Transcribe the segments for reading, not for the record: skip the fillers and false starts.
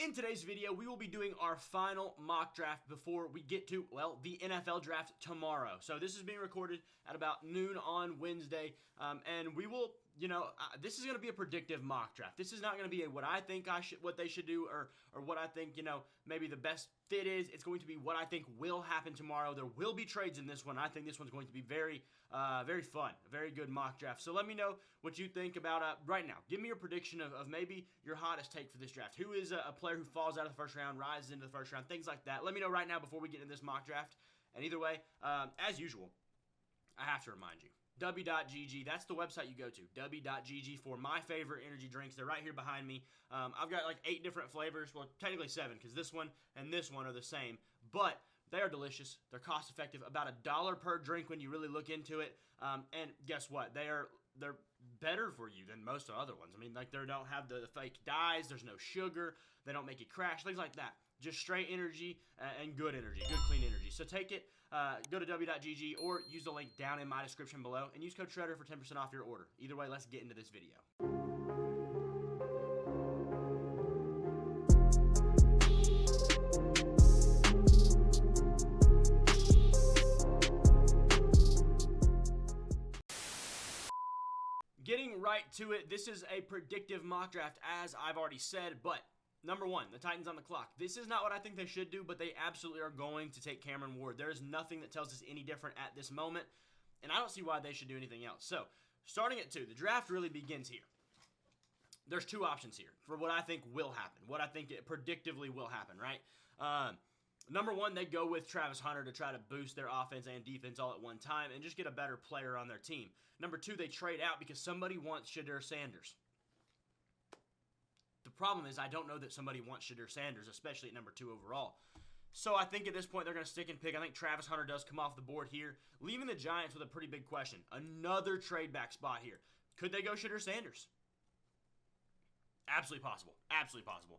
In today's video, we will be doing our final mock draft before we get to, well, the NFL draft tomorrow. So this is being recorded at about noon on Wednesday, and we will, this is going to be a predictive mock draft. This is not going to be what I think what they should do, or what I think, maybe the best fit is. It's going to be what I think will happen tomorrow. There will be trades in this one. I think this one's going to be very, very fun, a very good mock draft. So let me know what you think about right now. Give me your prediction of maybe your hottest take for this draft. Who is a player who falls out of the first round, rises into the first round, things like that. Let me know right now before we get into this mock draft. And either way, as usual, I have to remind you, w.gg, that's the website you go to, w.gg, for my favorite energy drinks. They're right here behind me. I've got like 8 different flavors, well, technically 7, because this one and this one are the same, but they are delicious. They're cost effective, about $1 per drink when you really look into it, and guess what? They're better for you than most other ones. I mean, like, they don't have the fake dyes, there's no sugar, they don't make you crash, things like that. Just straight energy and good energy, good clean energy. So take it, go to w.gg or use the link down in my description below and use code Shredder for 10% off your order. Either way, let's get into this video. Getting right to it, this is a predictive mock draft, as I've already said, but number one, the Titans on the clock. This is not what I think they should do, but they absolutely are going to take Cameron Ward. There is nothing that tells us any different at this moment, and I don't see why they should do anything else. So, starting at 2, the draft really begins here. There's 2 options here for what I think will happen, what I think predictively will happen, right? Number 1, they go with Travis Hunter to try to boost their offense and defense all at one time and just get a better player on their team. Number 2, they trade out because somebody wants Shedeur Sanders. The problem is I don't know that somebody wants Shedeur Sanders, especially at number 2 overall. So I think at this point they're going to stick and pick. I think Travis Hunter does come off the board here, leaving the Giants with a pretty big question. Another trade back spot here. Could they go Shedeur Sanders? Absolutely possible. Absolutely possible.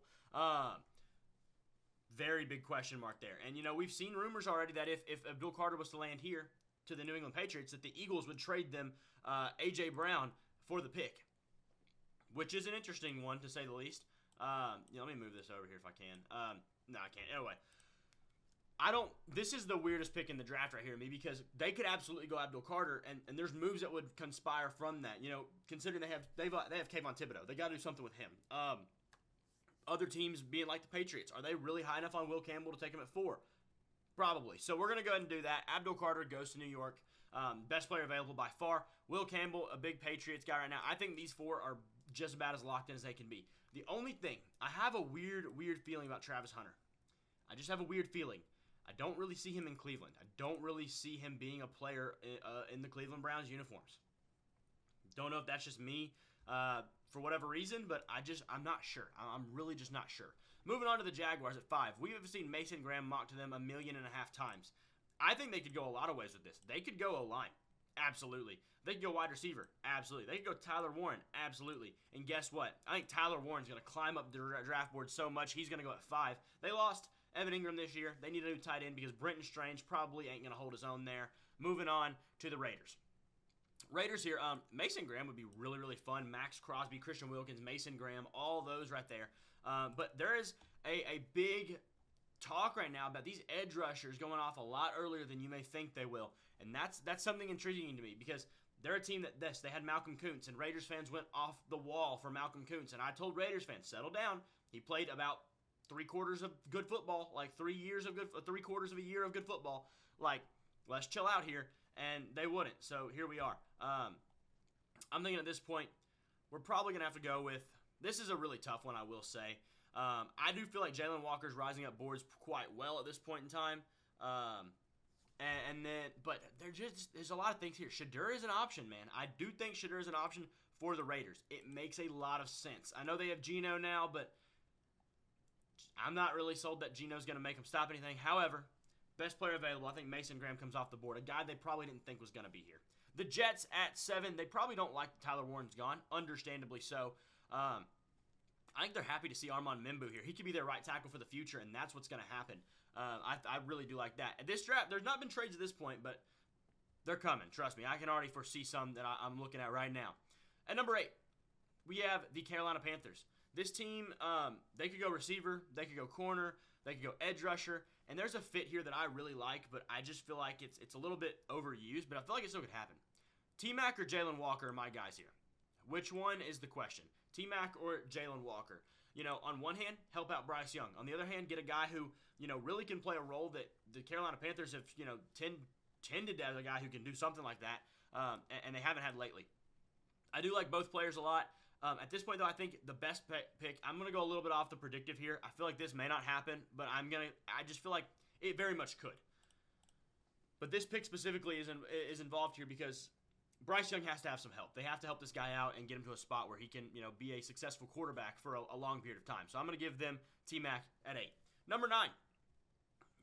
Very big question mark there. And, we've seen rumors already that if Abdul Carter was to land here to the New England Patriots, that the Eagles would trade them A.J. Brown for the pick, which is an interesting one, to say the least. Let me move this over here if I can. No, I can't. Anyway, this is the weirdest pick in the draft right here to me, because they could absolutely go Abdul Carter, and there's moves that would conspire from that. Considering they have Kayvon Thibodeau, they got to do something with him. Other teams being like the Patriots, are they really high enough on Will Campbell to take him at 4? Probably. So we're going to go ahead and do that. Abdul Carter goes to New York. Best player available by far. Will Campbell, a big Patriots guy right now. I think these 4 are just about as locked in as they can be. The only thing, I have a weird feeling about Travis Hunter. I just have a weird feeling. I don't really see him in Cleveland. I don't really see him being a player in the Cleveland Browns uniforms. Don't know if that's just me for whatever reason, but I'm not sure. I'm really just not sure. Moving on to the Jaguars at 5. We have seen Mason Graham mocked to them 1.5 million times. I think they could go a lot of ways with this. They could go O-line. Absolutely. They could go wide receiver. Absolutely. They could go Tyler Warren. Absolutely. And guess what? I think Tyler Warren's going to climb up the draft board so much, he's going to go at 5. They lost Evan Ingram this year. They need a new tight end because Brenton Strange probably ain't going to hold his own there. Moving on to the Raiders. Raiders here, Mason Graham would be really, really fun. Max Crosby, Christian Wilkins, Mason Graham, all those right there. But there is a big talk right now about these edge rushers going off a lot earlier than you may think they will. And that's something intriguing to me, because they're a team that they had Malcolm Kuntz, and Raiders fans went off the wall for Malcolm Kuntz. And I told Raiders fans, settle down. He played about 3/4 of good football, like 3/4 of a year of good football. Like, let's chill out here. And they wouldn't. So here we are. I'm thinking at this point, we're probably going to have to go with, this is a really tough one, I will say. I do feel like Jalen Walker's rising up boards quite well at this point in time. But there's a lot of things here. Shedeur is an option, man. I do think Shedeur is an option for the Raiders. It makes a lot of sense. I know they have Geno now, but I'm not really sold that Geno's going to make them stop anything. However, best player available, I think Mason Graham comes off the board. A guy they probably didn't think was going to be here. The Jets at 7, they probably don't like that Tyler Warren's gone. Understandably so. I think they're happy to see Armand Membu here. He could be their right tackle for the future, and that's what's going to happen. I really do like that. At this draft, there's not been trades at this point, but they're coming. Trust me. I can already foresee some that I'm looking at right now. At number 8, we have the Carolina Panthers. This team, they could go receiver, they could go corner, they could go edge rusher, and there's a fit here that I really like, but I just feel like it's a little bit overused, but I feel like it still could happen. T-Mac or Jalen Walker are my guys here. Which one is the question? T-Mac or Jalen Walker? On one hand, help out Bryce Young. On the other hand, get a guy who, really can play a role that the Carolina Panthers have, tended as a guy who can do something like that, and they haven't had lately. I do like both players a lot. At this point, though, I think the best pick, I'm going to go a little bit off the predictive here. I feel like this may not happen, but I just feel like it very much could. But this pick specifically is involved here because Bryce Young has to have some help. They have to help this guy out and get him to a spot where he can, be a successful quarterback for a long period of time. So I'm going to give them T-Mac at 8. Number 9.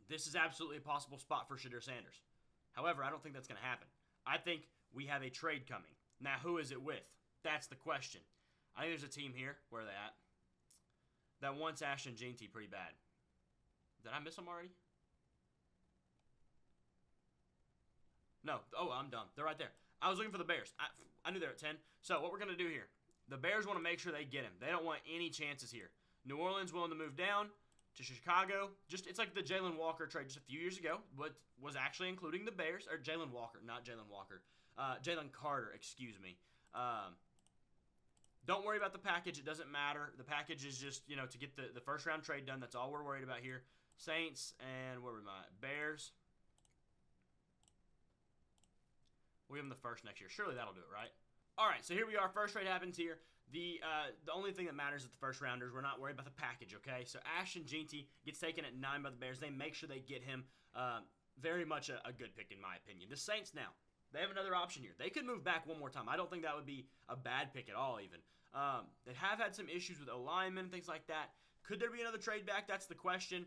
This is absolutely a possible spot for Shedeur Sanders. However, I don't think that's going to happen. I think we have a trade coming. Now, who is it with? That's the question. I think there's a team here. Where are they at? That wants Ashton Jeanty pretty bad. Did I miss them already? No. Oh, I'm dumb. They're right there. I was looking for the Bears. I knew they were at 10. So what we're going to do here, the Bears want to make sure they get him. They don't want any chances here. New Orleans willing to move down to Chicago. It's like the Jalen Walker trade just a few years ago, but was actually including the Bears. Or Jalen Walker, not Jalen Walker. Jalen Carter, excuse me. Don't worry about the package. It doesn't matter. The package is just, to get the first round trade done. That's all we're worried about here. Saints and where were my Bears? We'll give them the first next year. Surely that'll do it, right? All right, so here we are. First trade happens here. The only thing that matters is the first rounders. We're not worried about the package, okay? So Ashton Jeanty gets taken at 9 by the Bears. They make sure they get him. Very much a good pick in my opinion. The Saints now, they have another option here. They could move back one more time. I don't think that would be a bad pick at all even. They have had some issues with O-linemen and things like that. Could there be another trade back? That's the question.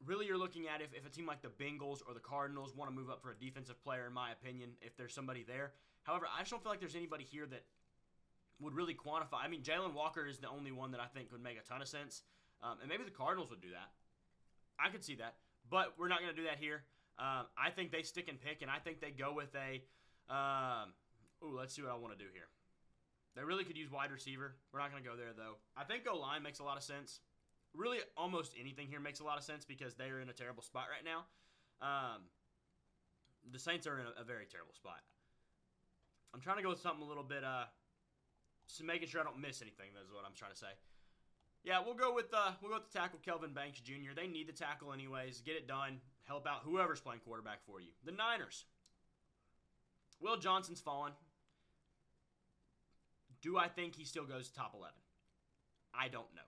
Really, you're looking at if a team like the Bengals or the Cardinals want to move up for a defensive player, in my opinion, if there's somebody there. However, I just don't feel like there's anybody here that would really quantify. I mean, Jalen Walker is the only one that I think would make a ton of sense. And maybe the Cardinals would do that. I could see that. But we're not going to do that here. I think they stick and pick, and I think they go with a let's see what I want to do here. They really could use wide receiver. We're not going to go there, though. I think O-line makes a lot of sense. Really, almost anything here makes a lot of sense because they are in a terrible spot right now. The Saints are in a very terrible spot. I'm trying to go with something a little bit, so making sure I don't miss anything. That's what I'm trying to say. Yeah, we'll go with the tackle Kelvin Banks Jr. They need the tackle anyways. Get it done. Help out whoever's playing quarterback for you. The Niners. Will Johnson's fallen. Do I think he still goes top 11? I don't know.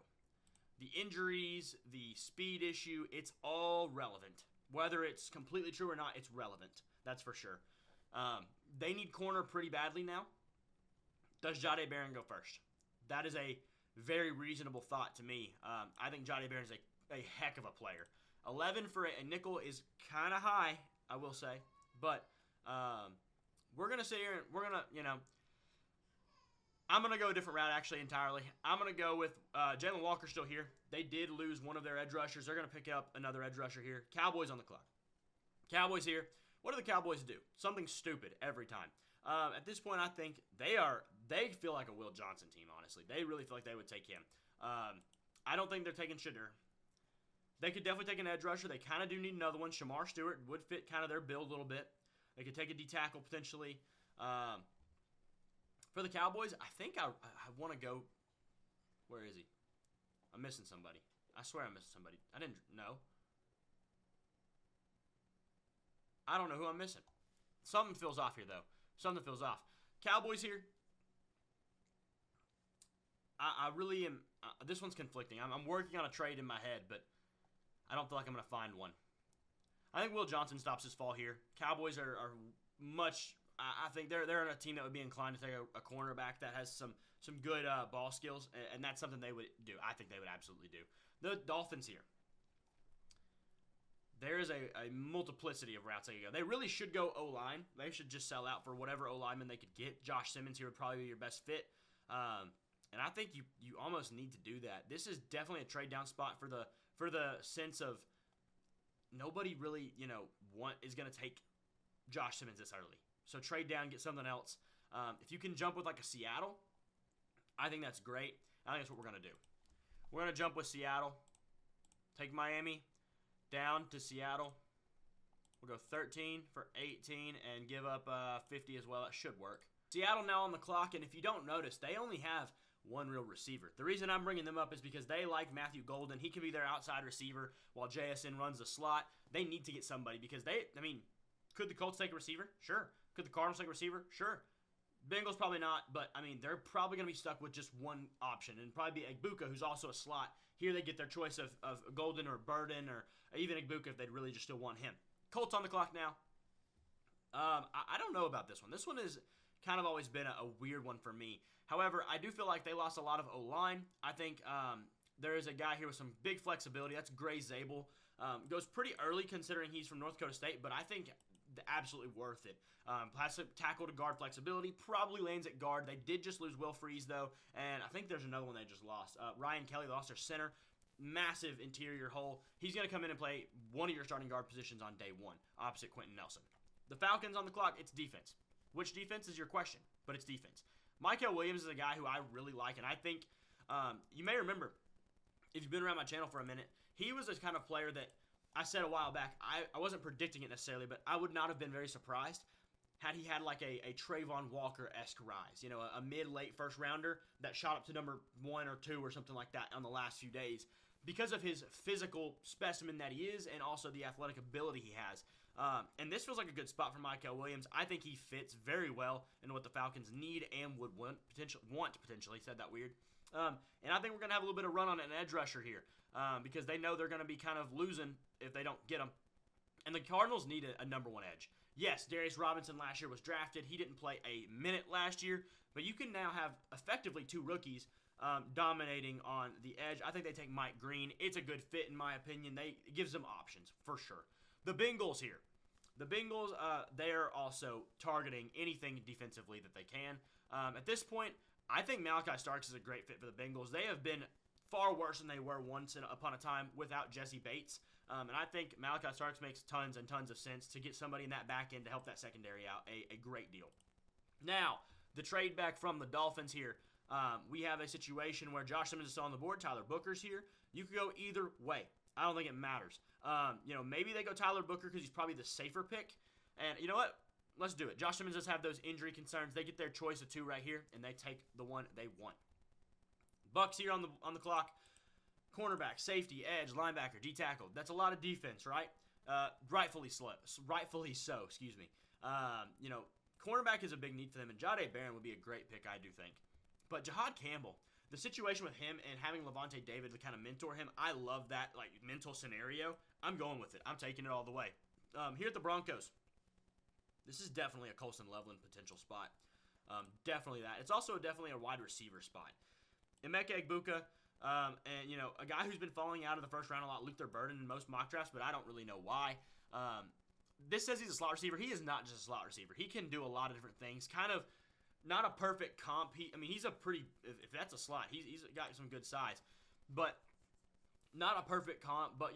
The injuries, the speed issue, it's all relevant. Whether it's completely true or not, it's relevant. That's for sure. They need corner pretty badly now. Does Jahdae Barron go first? That is a very reasonable thought to me. I think Jahdae Barron is a heck of a player. 11 for a nickel is kind of high, I will say. But we're going to sit here and we're going to, I'm going to go a different route actually entirely. I'm going to go with Jalen Walker still here. They did lose one of their edge rushers. They're going to pick up another edge rusher here. Cowboys on the clock. Cowboys here. What do the Cowboys do? Something stupid every time. At this point, I think they feel like a Will Johnson team, honestly. They really feel like they would take him. I don't think they're taking Shedeur. They could definitely take an edge rusher. They kind of do need another one. Shamar Stewart would fit kind of their build a little bit. They could take a D-tackle potentially. For the Cowboys, I think I want to go. Where is he? I'm missing somebody. I swear I'm missing somebody. I didn't know. I don't know who I'm missing. Something feels off here, though. Something feels off. Cowboys here. I really am. This one's conflicting. I'm working on a trade in my head, but I don't feel like I'm going to find one. I think Will Johnson stops his fall here. Cowboys are much. I think they're in a team that would be inclined to take a cornerback that has some good ball skills, and that's something they would do. I think they would absolutely do. The Dolphins here. There is a multiplicity of routes they could go. They really should go O-line. They should just sell out for whatever O-lineman they could get. Josh Simmons here would probably be your best fit. And I think you almost need to do that. This is definitely a trade down spot for the sense of nobody really, is going to take Josh Simmons this early. So trade down, get something else. If you can jump with like a Seattle, I think that's great. I think that's what we're going to do. We're going to jump with Seattle. Take Miami down to Seattle. We'll go 13 for 18 and give up 50 as well. It should work. Seattle now on the clock, and if you don't notice, they only have one real receiver. The reason I'm bringing them up is because they like Matthew Golden. He can be their outside receiver while JSN runs the slot. They need to get somebody because could the Colts take a receiver? Sure. Could the Cardinals take a receiver? Sure. Bengals probably not, but, they're probably going to be stuck with just one option, and probably be Igbuka, who's also a slot. Here they get their choice of Golden or Burden or even Igbuka if they'd really just still want him. Colts on the clock now. I don't know about this one. This one has kind of always been a weird one for me. However, I do feel like they lost a lot of O-line. I think there is a guy here with some big flexibility. That's Gray Zabel. Goes pretty early considering he's from North Dakota State, but I think absolutely worth it. Has some tackle to guard flexibility. Probably lands at guard. They did just lose Will Freeze, though, and I think there's another one they just lost. Ryan Kelly lost their center. Massive interior hole. He's going to come in and play one of your starting guard positions on day one, opposite Quentin Nelson. The Falcons on the clock, it's defense. Which defense is your question? But it's defense. Michael Williams is a guy who I really like, and I think you may remember, if you've been around my channel for a minute, he was the kind of player that I said a while back, I wasn't predicting it necessarily, but I would not have been very surprised had he had like a Trayvon Walker-esque rise. You know, a mid-late first rounder that shot up to number 1 or 2 or something like that on the last few days because of his physical specimen that he is and also the athletic ability he has. And this feels like a good spot for Michael Williams. I think he fits very well into what the Falcons need and would want potentially. Said that weird. And I think we're going to have a little bit of run on an edge rusher here because they know they're going to be kind of losing if they don't get him. And the Cardinals need a number 1 edge. Yes, Darius Robinson last year was drafted. He didn't play a minute last year, but you can now have effectively 2 rookies dominating on the edge. I think they take Mike Green. It's a good fit in my opinion. It gives them options for sure. The Bengals here. The Bengals, they're also targeting anything defensively that they can. At this point, I think Malachi Starks is a great fit for the Bengals. They have been far worse than they were once upon a time without Jesse Bates. And I think Malachi Starks makes tons and tons of sense to get somebody in that back end to help that secondary out. A great deal. Now, the trade back from the Dolphins here. We have a situation where Josh Simmons is still on the board. Tyler Booker's here. You could go either way. I don't think it matters. Maybe they go Tyler Booker because he's probably the safer pick. And you know what? Let's do it. Josh Simmons does have those injury concerns. They get their choice of 2 right here, and they take the one they want. Bucks here on the clock. Cornerback, safety, edge, linebacker, D-tackle. That's a lot of defense, right? Rightfully so, excuse me. Cornerback is a big need for them, and Jahdae Barron would be a great pick, I do think. But Jahad Campbell, the situation with him and having Levante David to kind of mentor him, I love that mental scenario. I'm going with it. I'm taking it all the way. Here at the Broncos, this is definitely a Colson Loveland potential spot. Definitely that. It's also definitely a wide receiver spot. Emeka Egbuka, and a guy who's been falling out of the first round a lot, Luther Burden in most mock drafts, but I don't really know why. This says he's a slot receiver. He is not just a slot receiver. He can do a lot of different things. Kind of not a perfect comp. He's a pretty, if that's a slot, he's got some good size. But not a perfect comp, but,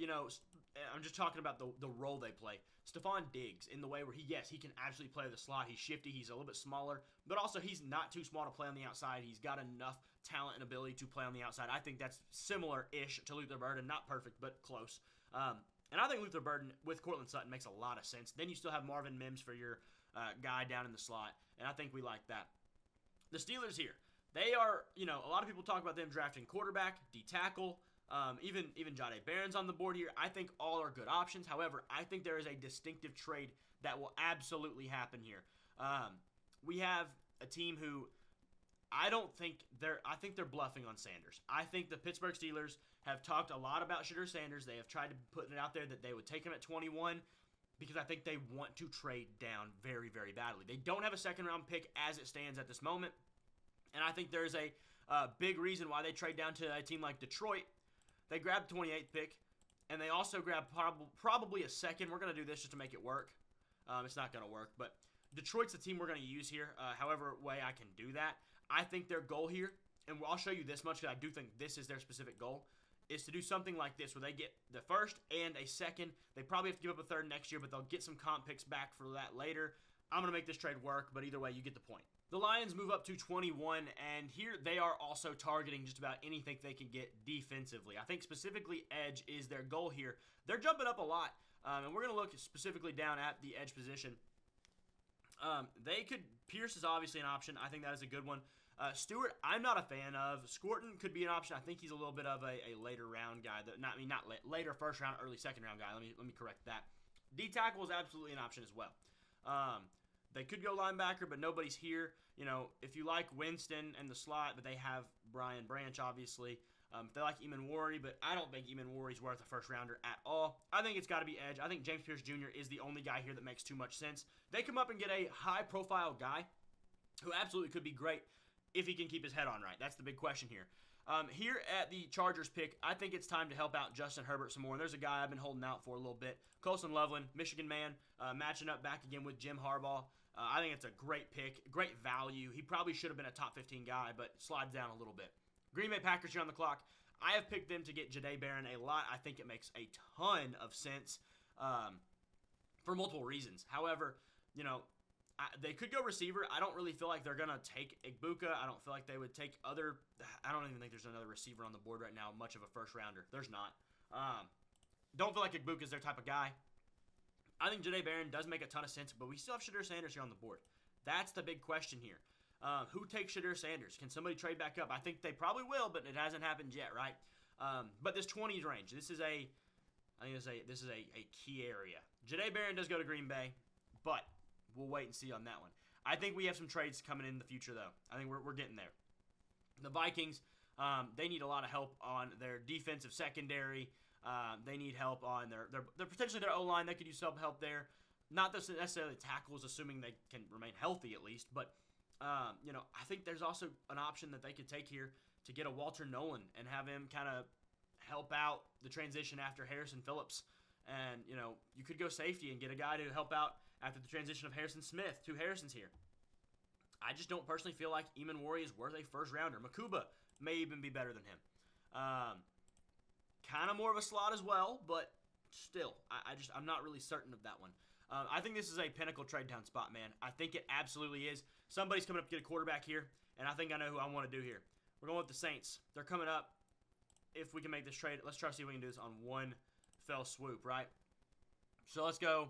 I'm just talking about the role they play. Stephon Diggs in the way where he can actually play the slot. He's shifty. He's a little bit smaller, but also he's not too small to play on the outside. He's got enough talent and ability to play on the outside. I think that's similar-ish to Luther Burden. Not perfect, but close. And I think Luther Burden with Cortland Sutton makes a lot of sense. Then you still have Marvin Mims for your guy down in the slot, and I think we like that. The Steelers here. They are, a lot of people talk about them drafting quarterback, D-tackle, even Jahdae Barron's on the board here. I think all are good options. However, I think there is a distinctive trade that will absolutely happen here. We have a team who I think they're bluffing on Sanders. I think the Pittsburgh Steelers have talked a lot about Shedeur Sanders. They have tried to put it out there that they would take him at 21 because I think they want to trade down very, very badly. They don't have a second-round pick as it stands at this moment, and I think there's a big reason why they trade down to a team like Detroit. They grabbed the 28th pick, and they also grabbed probably a second. We're going to do this just to make it work. It's not going to work, but Detroit's the team we're going to use here, however way I can do that. I think their goal here, and I'll show you this much because I do think this is their specific goal, is to do something like this where they get the first and a second. They probably have to give up a 3rd next year, but they'll get some comp picks back for that later. I'm going to make this trade work, but either way, you get the point. The Lions move up to 21, and here they are also targeting just about anything they can get defensively. I think specifically edge is their goal here. They're jumping up a lot, and we're going to look specifically down at the edge position. Pierce is obviously an option. I think that is a good one. Stewart, I'm not a fan of. Scorton could be an option. I think he's a little bit of a later round guy. Later first round, early second round guy. Let me correct that. D tackle is absolutely an option as well. They could go linebacker, but nobody's here. You know, if you like Winston and the slot, but they have Brian Branch, obviously. If they like Eamon Worry, but I don't think Eamon Worry's worth a first rounder at all. I think it's got to be edge. I think James Pierce Jr. is the only guy here that makes too much sense. They come up and get a high-profile guy who absolutely could be great if he can keep his head on right. That's the big question here. Here at the Chargers pick, I think it's time to help out Justin Herbert some more. And there's a guy I've been holding out for a little bit. Colson Loveland, Michigan man, matching up back again with Jim Harbaugh. I think it's a great pick, great value. He probably should have been a top 15 guy, but slides down a little bit. Green Bay Packers here on the clock. I have picked them to get Jahdae Barron a lot. I think it makes a ton of sense for multiple reasons. However, you know, they could go receiver. I don't really feel like they're going to take Igbuka. I don't feel like they would take I don't even think there's another receiver on the board right now, much of a first rounder. There's not. Don't feel like Igbuka is their type of guy. I think Jahdae Barron does make a ton of sense, but we still have Shadur Sanders here on the board. That's the big question here. Who takes Shadur Sanders? Can somebody trade back up? I think they probably will, but it hasn't happened yet, right? But this 20s range, this is a key area. Jahdae Barron does go to Green Bay, but we'll wait and see on that one. I think we have some trades coming in the future, though. I think we're getting there. The Vikings, they need a lot of help on their defensive secondary. They need help on their potentially their O-line. They could use some help there. Not necessarily tackles, assuming they can remain healthy at least. But, you know, I think there's also an option that they could take here to get a Walter Nolan and have him kind of help out the transition after Harrison Phillips. And, you know, you could go safety and get a guy to help out after the transition of Harrison Smith. 2 Harrisons here. I just don't personally feel like Eamon Worry is worth a first rounder. Makuba may even be better than him. Kind of more of a slot as well, but still, I'm not really certain of that one. I think this is a pinnacle trade down spot, man. I think it absolutely is. Somebody's coming up to get a quarterback here, and I think I know who I want to do here. We're going with the Saints. They're coming up. If we can make this trade, let's try to see if we can do this on one fell swoop, right? So let's go.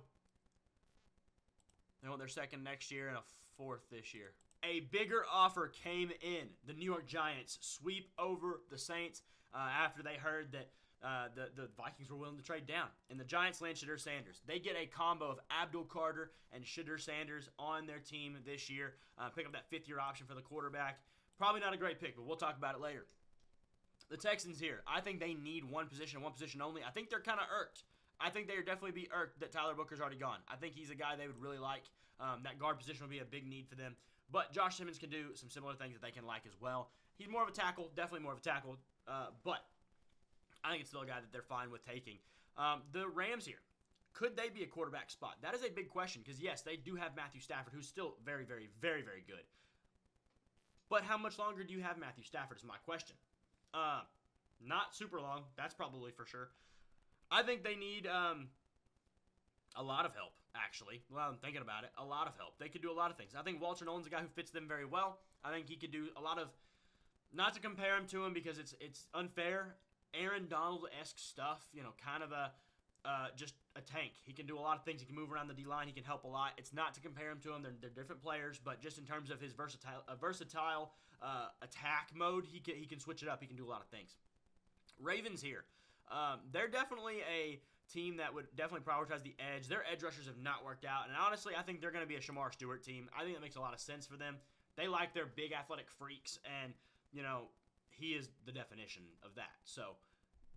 They want their second next year and a fourth this year. A bigger offer came in. The New York Giants sweep over the Saints after they heard that the Vikings were willing to trade down. And the Giants land Shadur Sanders. They get a combo of Abdul Carter and Shadur Sanders on their team this year. Pick up that 5th-year option for the quarterback. Probably not a great pick, but we'll talk about it later. The Texans here. I think they need one position only. I think they're kind of irked. I think they would definitely be irked that Tyler Booker's already gone. I think he's a guy they would really like. That guard position would be a big need for them. But Josh Simmons can do some similar things that they can like as well. He's more of a tackle, definitely more of a tackle. But I think it's still a guy that they're fine with taking. The Rams here. Could they be a quarterback spot? That is a big question because, yes, they do have Matthew Stafford, who's still very, very, very, very good. But how much longer do you have Matthew Stafford is my question. Not super long. That's probably for sure. I think they need a lot of help, actually. Well, I'm thinking about it. A lot of help. They could do a lot of things. I think Walter Nolan's a guy who fits them very well. I think he could do a lot of, not to compare him to him because it's unfair, Aaron Donald-esque stuff, you know, kind of just a tank. He can do a lot of things. He can move around the D-line. He can help a lot. It's not to compare him to him. They're different players, but just in terms of his versatile attack mode, he can switch it up. He can do a lot of things. Ravens here. They're definitely a team that would definitely prioritize the edge. Their edge rushers have not worked out, and honestly, I think they're going to be a Shamar Stewart team. I think that makes a lot of sense for them. They like their big athletic freaks, and, you know, he is the definition of that. So,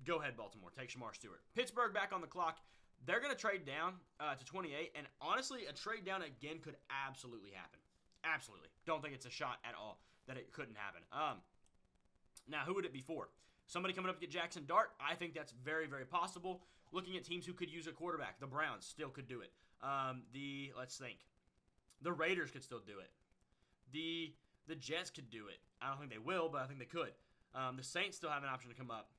go ahead, Baltimore. Take Shamar Stewart. Pittsburgh back on the clock. They're going to trade down to 28, and honestly, a trade down again could absolutely happen. Absolutely. Don't think it's a shot at all that it couldn't happen. Now, who would it be for? Somebody coming up to get Jackson Dart? I think that's very, very possible. Looking at teams who could use a quarterback. The Browns still could do it. Let's think. The Raiders could still do it. The Jets could do it. I don't think they will, but I think they could. The Saints still have an option to come up.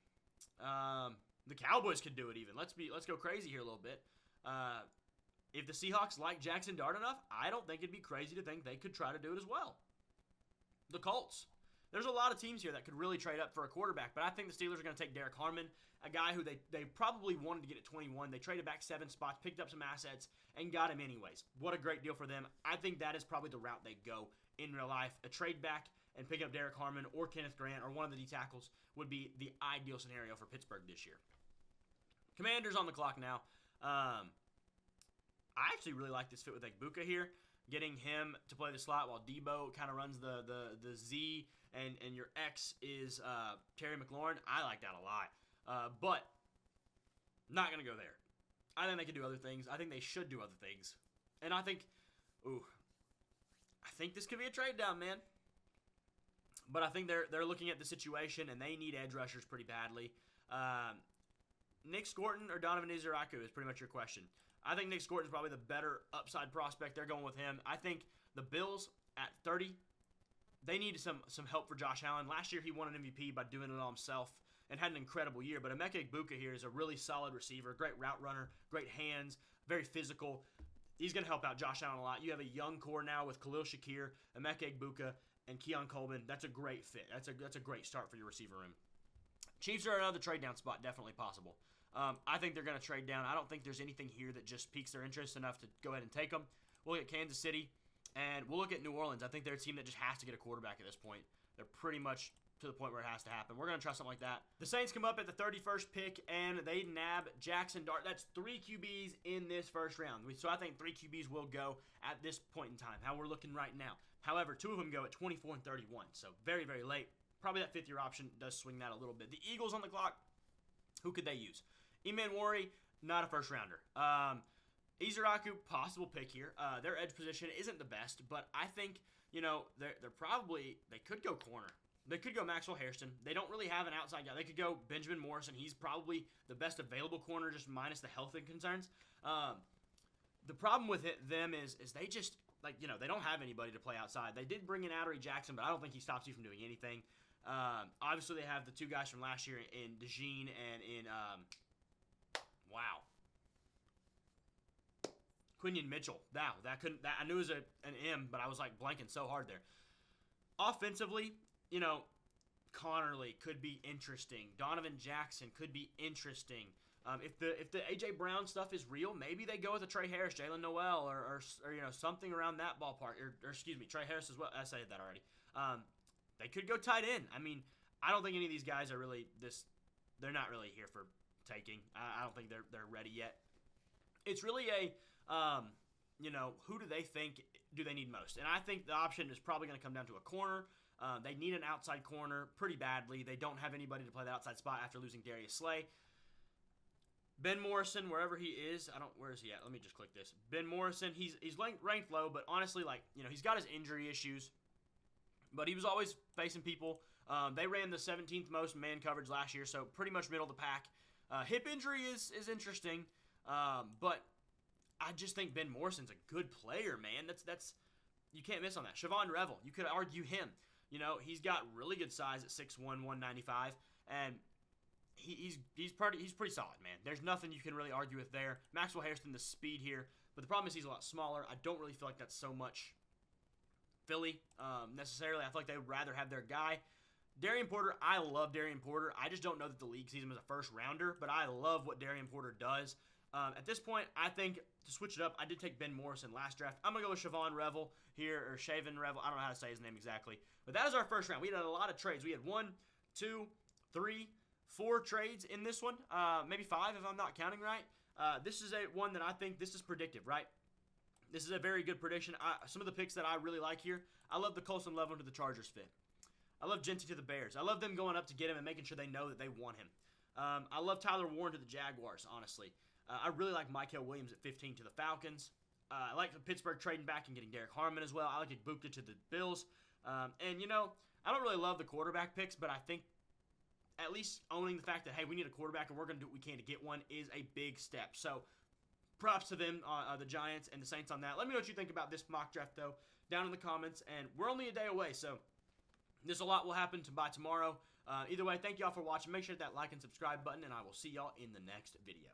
The Cowboys could do it even. Let's go crazy here a little bit. If the Seahawks like Jackson Dart enough, I don't think it'd be crazy to think they could try to do it as well. The Colts. There's a lot of teams here that could really trade up for a quarterback, but I think the Steelers are going to take Derek Harmon, a guy who they probably wanted to get at 21. They traded back 7 spots, picked up some assets, and got him anyways. What a great deal for them. I think that is probably the route they go in real life. A trade back and pick up Derek Harmon or Kenneth Grant or one of the D tackles would be the ideal scenario for Pittsburgh this year. Commanders on the clock now. I actually really like this fit with Egbuka here. Getting him to play the slot while Debo kind of runs the Z and your X is Terry McLaurin. I like that a lot. But not going to go there. I think they can do other things. I think they should do other things. And I think this could be a trade down, man. But I think they're looking at the situation and they need edge rushers pretty badly. Nick Scorton or Donovan Iziraku is pretty much your question. I think Nick Scorton is probably the better upside prospect. They're going with him. I think the Bills at 30, they need some help for Josh Allen. Last year he won an MVP by doing it all himself and had an incredible year. But Emeka Egbuka here is a really solid receiver, great route runner, great hands, very physical. He's going to help out Josh Allen a lot. You have a young core now with Khalil Shakir, Emeka Egbuka, and Keon Coleman. That's a great fit. That's a great start for your receiver room. Chiefs are another trade down spot, definitely possible. I think they're going to trade down. I don't think there's anything here that just piques their interest enough to go ahead and take them. We'll look at Kansas City, and we'll look at New Orleans. I think they're a team that just has to get a quarterback at this point. They're pretty much to the point where it has to happen. We're going to try something like that. The Saints come up at the 31st pick, and they nab Jackson Dart. That's 3 QBs in this first round. So I think 3 QBs will go at this point in time, how we're looking right now. However, 2 of them go at 24 and 31, so very, very late. Probably that 5th-year option does swing that a little bit. The Eagles on the clock, who could they use? Eman Wari, not a first-rounder. Iziraku, possible pick here. Their edge position isn't the best, but I think, they could go corner. They could go Maxwell Hairston. They don't really have an outside guy. They could go Benjamin Morrison. He's probably the best available corner, just minus the health concerns. The problem with them is they just, they don't have anybody to play outside. They did bring in Adoree Jackson, but I don't think he stops you from doing anything. Obviously, they have the 2 guys from last year in DeJean and in, Quinion Mitchell. Wow, I knew it was an M, but I was blanking so hard there. Offensively, Connerly could be interesting. Donovan Jackson could be interesting. If the AJ Brown stuff is real, maybe they go with a Trey Harris, Jalen Noel, or something around that ballpark. Or excuse me, Trey Harris as well. I said that already. They could go tight end. I mean, I don't think any of these guys are really this. They're not really here for taking. I don't think they're ready yet. It's really who do they think do they need most? And I think the option is probably going to come down to a corner. They need an outside corner pretty badly. They don't have anybody to play the outside spot after losing Darius Slay. Ben Morrison, wherever he is, where is he at? Let me just click this. Ben Morrison, he's ranked low, but honestly, he's got his injury issues. But he was always facing people. They ran the 17th most man coverage last year, so pretty much middle of the pack. Hip injury is interesting, but I just think Ben Morrison's a good player, man. That's you can't miss on that. Siobhan Revel, you could argue him. He's got really good size at 6'1", 195, and he's pretty solid, man. There's nothing you can really argue with there. Maxwell Hairston, the speed here, but the problem is he's a lot smaller. I don't really feel like that's so much Philly necessarily. I feel like they would rather have their guy. Darian Porter, I love Darian Porter. I just don't know that the league sees him as a first rounder, but I love what Darian Porter does. At this point, I think to switch it up, I did take Ben Morrison last draft. I'm going to go with Siobhan Revel here, or Shaven Revel. I don't know how to say his name exactly. But that is our first round. We had a lot of trades. We had 1, 2, 3, 4 trades in this one. Maybe 5 if I'm not counting right. This is one that I think this is predictive, right? This is a very good prediction. Some of the picks that I really like here, I love the Colson Leveland to the Chargers fit. I love Genty to the Bears. I love them going up to get him and making sure they know that they want him. I love Tyler Warren to the Jaguars, honestly. I really like Mykel Williams at 15 to the Falcons. I like the Pittsburgh trading back and getting Derek Harmon as well. I like Egbuka to the Bills. I don't really love the quarterback picks, but I think at least owning the fact that, hey, we need a quarterback and we're going to do what we can to get one is a big step. So props to them, the Giants and the Saints on that. Let me know what you think about this mock draft, though, down in the comments. And we're only a day away, so there's a lot will happen by tomorrow. Either way, thank y'all for watching. Make sure to hit that like and subscribe button, and I will see y'all in the next video.